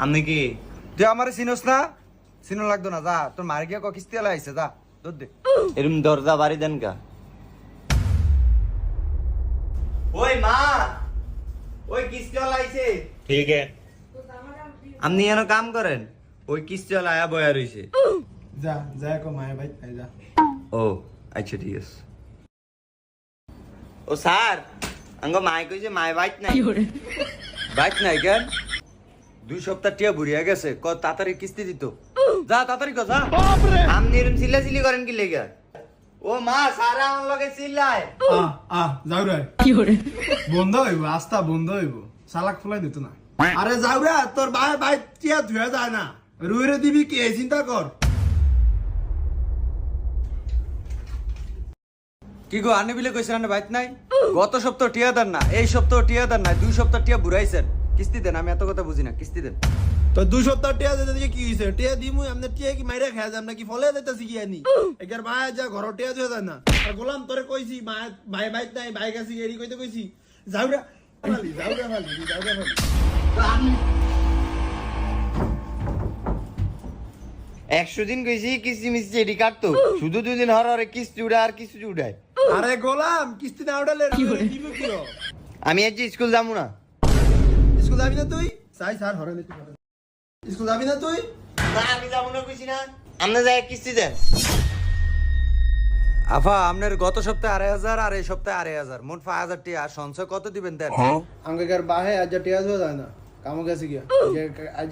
আপনি কি তুই আমারে চিনোস না? চিনো লাগতো না, যা তোর মার গিয়ে কিস্তি এলা আইছে, যা দুধ দে। এরকম দরজা বাড়ি দেন কা? ওই মা, ওই কিস্তিওয়ালা আইছে। ठीक है। আপনি এন কাম করেন, ওই কিস্তিওয়ালা আয়া বয়া রইছে। যা যা কো মায়ের ভাই তাই যা। ও আচ্ছা ঠিক আছে। ও স্যার, আঙ্গ মাই কইছে মাই বাইক নাই। বাইক নাই কেন? 2 সপ্তাহ টিয়া বুড়িয়া গেছে, ক তাড়াতাড়ি কিস্তি দিত। যা তাড়াতাড়ি কর, যা। আপনি এরকম চিল্লাচিল্লি করেন কি লেগা? ও মা, স্যার আমার লগে চিল্লায়। যাও রে বন্ধ হইব, আস্তা বন্ধ হইব, সালাক ফুলাই দিত না। আরে যাও রে, তোর ভাই ভাই টিয়া ধুয়ে যায় না, রুইরে দিবি কি এই চিন্তা কর। কি গো, আনে বিলে কইছেন আনে বাইক নাই? গত সপ্তাহ টিয়া দেন না, এই সপ্তাহ টিয়া দেন না, 2 সপ্তাহ টিয়া বুড়াইছেন। কিস্তি দেন, আমি এত কথা বুঝি না, কিস্তি দেন। তো 2 সপ্তাহ টিয়া দিতে দিয়ে কি হইছে? টিয়া দিমু এমনি টিয়া কি মাইরা খায় যাম নাকি ফলে দিতেছি কি আনি? একার ভাই যা ঘর টিয়া ধুয়ে যায় না। আর গোলাম তোরে কইছি ভাই ভাই নাই, ভাই কাছে এরি কইতে কইছি। যাও রে ফালি, যাও রে ফালি, যাও রে ফালি। 100 দিন কইছি কিস্তি মিস্তি এডি কাটতো, শুধু 2 দিন হর হরে কিস্তি উড়ায় আর কিস্তি উড়ায়। আরে গোলাম কিস্তি না উঠালে রুইরে দিব কি ও? আমি আজ স্কুল যাবো না। স্কুল যাবি না তুই? চাই স্যার হরে নিতে পারে। স্কুল যাবি না তুই? না আমি যাবো না কইছি না। আপনি যাই কিস্তি দেন। আফা, আপনার গত সপ্তাহে 2500 আর এই সপ্তাহে 2500, মোট 5000 টিয়া। সঞ্চয় কত দিবেন দেন? আঙ্গেকার বাহে আজ টিয়া ধুয়ে যায় না, কামো গেছে গিয়া। আজ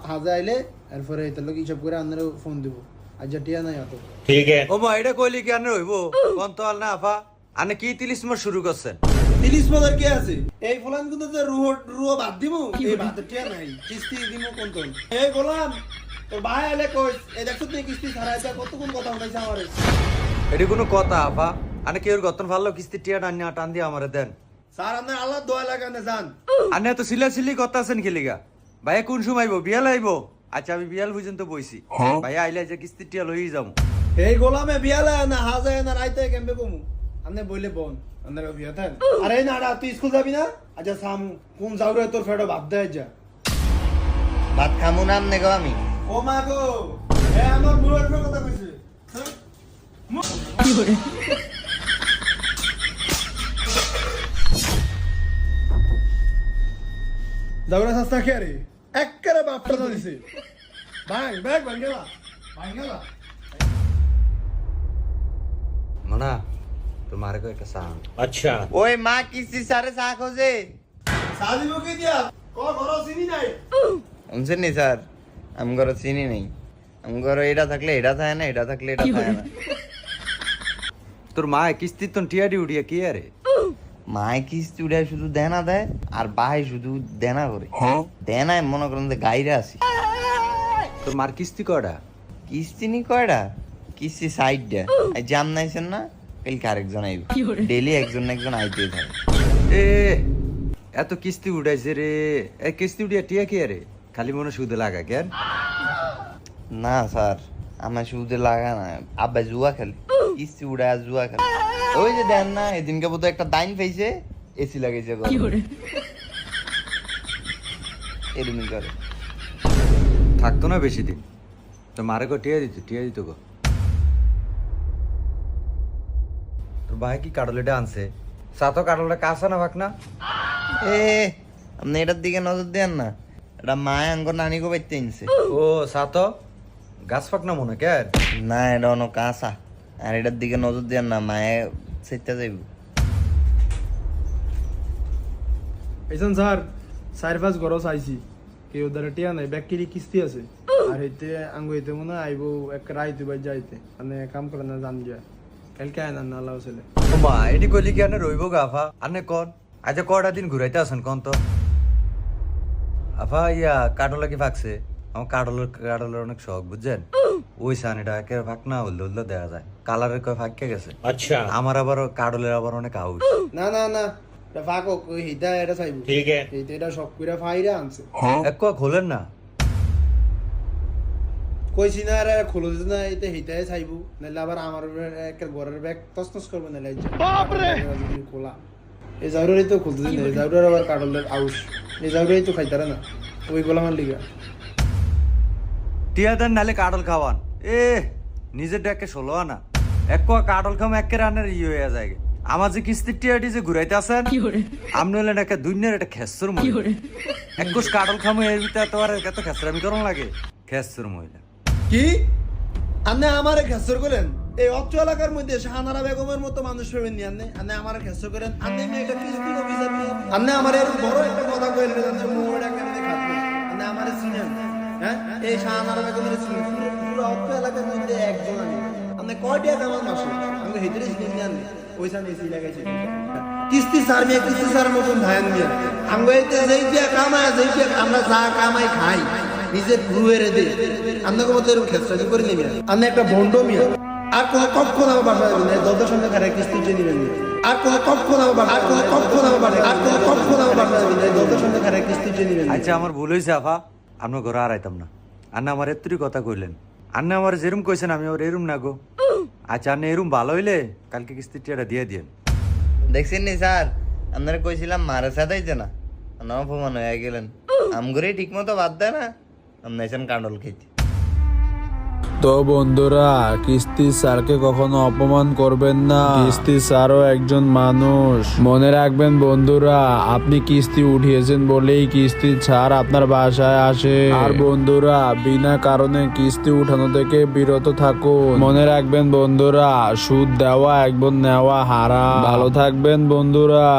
হাজা আইলে এরপরে এটা লোক হিসাব করে আন্নারে ফোন দিব। আজ টিয়া নাই এত। ठीक है। ও মা, এটা কইলি কি আনে হইব? কোন তো না আফা, আনে কি 30 মাস শুরু করছেন? 30 বছর কি আছে? এই ফলান কিন্তু যে রুহ বাদ দিমু, এই বাদ টিয়া নাই। কিস্তি দিমু কোন কোন? এই গোলাম তোর ভাই আইলে কই, এই দেখছ তুই কিস্তি ছাড়াই যা কতক্ষণ কথা উঠাইছে আমারে। এটি কোনো কথা আফা? আনে কি ওর গতন ভালো কিস্তি টিয়া টান দিয়ে আমারে দেন। স্যার আপনার আল্লাহ দোয়া লাগানে যান। আনে তো সিলাসিলি কথা আছেন খেলিগা। ভাইয়া কোন সময় আইবো? বিয়াল আইবো? আচ্ছা আমি বিয়াল পর্যন্ত বইছি, ভাইয়া আইলে যে কিস্তি টিয়া লই যাবো। এই গোলামে বিয়ালে না হাজা না রাইতে কেমবে কমু? আপনি বইলে বোন আপনার বিয়া থাকেন। আরে না না তুই স্কুল যাবি না? আচ্ছা সামু কোন যাও রে তোর ফেডো ভাত দেয় যা। ভাত খামু না আমনে গো আমি। ও মা গো, এ আমার বুড়োর কথা কইছে। যাওরা সস্তা কে রে? একবারে বাপটা দিছে। ব্যাগ ভাঙেলা। মনা, তোমারে কো একটা সাউন্ড। अच्छा। ওই মা কিস্তি সারে চা খোঁজে। সাদি মুখে দিয়া ঘর চিনি নাই। শুনছেন নি স্যার, আমি ঘরে চিনি নেই। আমি ঘরে এটা থাকলে এটা থাকে না, এটা থাকলে এটা থাকে না। তোর মা কিস্তি তো টিয়া উঠিয়া কি আরে? মায় কিস্তি উড়ায় শুধু দেনা দেয়, আর ভাই শুধু দেনা করে। দেনায় মনে করেন যে গাইরে আসি। তোর মার কিস্তি কয়টা? কিস্তি নি কয়টা? কিস্তি সাইড দেয়। জাম নাইছেন না, কালকে আরেকজন আইব। ডেলি একজন না একজন আইতেই থাকে। এ এত কিস্তি উঠাইছে রে। এই কিস্তি উঠিয়া টিয়া কি আরে? খালি মনে সুদে লাগা কেন? না স্যার, আমার সুদে লাগা না, আব্বা জুয়া খেলে। কিস্তি উড়ায় জুয়া খেলে। ওই যে দেন না, এদিনকে বোধ একটা দাইন পাইছে, এসি লাগাইছে ঘরে। এরকমই করে। থাকতো না বেশি দিন। তো মারে কো টিয়া দিত গো। তোর ভাই কি কাটলেটা আনছে? সাতো কাটলটা কাঁচা না ভাগ না? এ আপনি এটার দিকে নজর দেন না, এটা মায় আঙ্গর নানি গো বাইতে আনছে। ও সাতো গাছ ফাক না মনে কেন? না এটা অন্য কাঁচা। আর এটার দিকে নজর দেন না, মায়ে সেটা যাইব। এইজন স্যার 4-5 ঘর চাইছি, কেউ দ্বারা টিয়া নাই, ব্যাকটেরি কিস্তি আছে। আর এতে আঙ্গু এতে মনে আইবো এক রাইতে বাই যাইতে, মানে কাম করে না জান গিয়া কালকে আয় না আল্লাহ ছেলে। ও মা, এটি কইলি কি আনে রইব গা আফা? আনে কোন আচ্ছা কয়টা দিন ঘুরাইতে আসেন কোন তো? আফা ইয়া কাটলা কি ফাকছে? আমার কাটলের অনেক শখ বুঝছেন। ওই সানিটা একেবারে ফাঁক না হলে দেখা যায়, কালারের কয় ফাঁকে গেছে। अच्छा। আমার আবার কাটলের আবার অনেক আউশ। না না না, এটা ফাঁকো কই হিদা এটা চাইবো। ठीक है। এইটা এটা সব কইরা ফাইরা আনছে। এক কোয়া খোলেন না। কইছি না আরে খুলে দিতে না, এটা হিদায় চাইবো, নাহলে আবার আমার একের ঘরের ব্যাগ তসতস করবে না লাইজ। বাপ রে খোলা। এই জাউরাই তো খুলতে দিন, এই জাউরার আবার কাটলের আউশ। এই জাউরাই তো খাইতারা না, ওই গোলামার লিগা। টিয়া দেন নালে কাটল খাওয়ান। নিজের ডাকে 16 আনা এক কোয়া কাটল খাম একে রানের হয়ে যায়। আমার যে কিস্তির টিয়াটি যে ঘুরাইতে আসেন আপনি হলেন একটা দুনিয়ার একটা খেসর মহিলা। এক কোষ কাটল খামো এর ভিতরে তো আর এত খেসরামি করন লাগে। খেসর মহিলা কি আপনি আমারে খেসর করেন? এই অত্র এলাকার মধ্যে শাহানারা বেগমের মতো মানুষ পাবেন নি আপনি? আপনি আমারে খেসর করেন? আপনি একটা কিস্তি অফিসার নিয়ে আপনি আমার এর বড় একটা কথা কইলেন যে আপনি মোড়টা কেমনে খাবেন? আপনি আমারে চিনেন? হ্যাঁ, এই শাহানারা বেগমের চিনেন? পুরো অত্র এলাকার মধ্যে একজন আমি। আপনি কয়টা কামান মাসে আমি হেতরে চিনেন জানেন? ওইখানে এসি লাগাইছে কিস্তি স্যার মেয়ে কিস্তি স্যার মতন ধান দিয়ে আমি এইতে যেই দিয়া কামায় যেই দিয়া আমরা যা কামাই খাই নিজের গুরুয়ের দে আপনাকে মতো এরকম খেসরাজি করে নেবেন। আপনি একটা ভণ্ড মিয়া। আর কোনো কক্ষণ আমার বাসা যাবেন না, দরজার সামনে খারাপ কিস্তি উঠে নেবেন না। আর কোনো কক্ষণ আমার বাসা আর কোনো কক্ষণ আমার বাসা আর কোনো কক্ষণ আমার বাসা যাবেন না, দরজার সামনে খারাপ কিস্তি উঠে নেবেন না। আচ্ছা আমার ভুল হয়েছে আফা, আপনার ঘরে আর আইতাম না। আন্না আমার এত্তরি কথা কইলেন, আন্না আমার যেরম কইছেন আমি ওর এরম না গো। আচ্ছা আন্না এরম ভালো হইলে কালকে কিস্তির টিয়াটা দিয়ে দিয়েন। দেখছেন নি স্যার, আপনারা কইছিলাম মারা সাদাইছে না, আপনার অপমান হয়ে গেলেন। আমগরে ঠিক মতো বাদ দেয় না, আপনি এসেন কাঁডল খেতে। তো বন্ধুরা, কিস্তি স্যারকে কখনো অপমান করবেন না। কিস্তি স্যারও একজন মানুষ। মনে রাখবেন বন্ধুরা, আপনি কিস্তি উঠিয়েছেন বলেই কিস্তি স্যার আপনার বাসায় আসে। আর বন্ধুরা, বিনা কারণে কিস্তি উঠানো থেকে বিরত থাকুন। মনে রাখবেন বন্ধুরা, সুদ দেওয়া একবার নেওয়া হারাম। ভালো থাকবেন বন্ধুরা।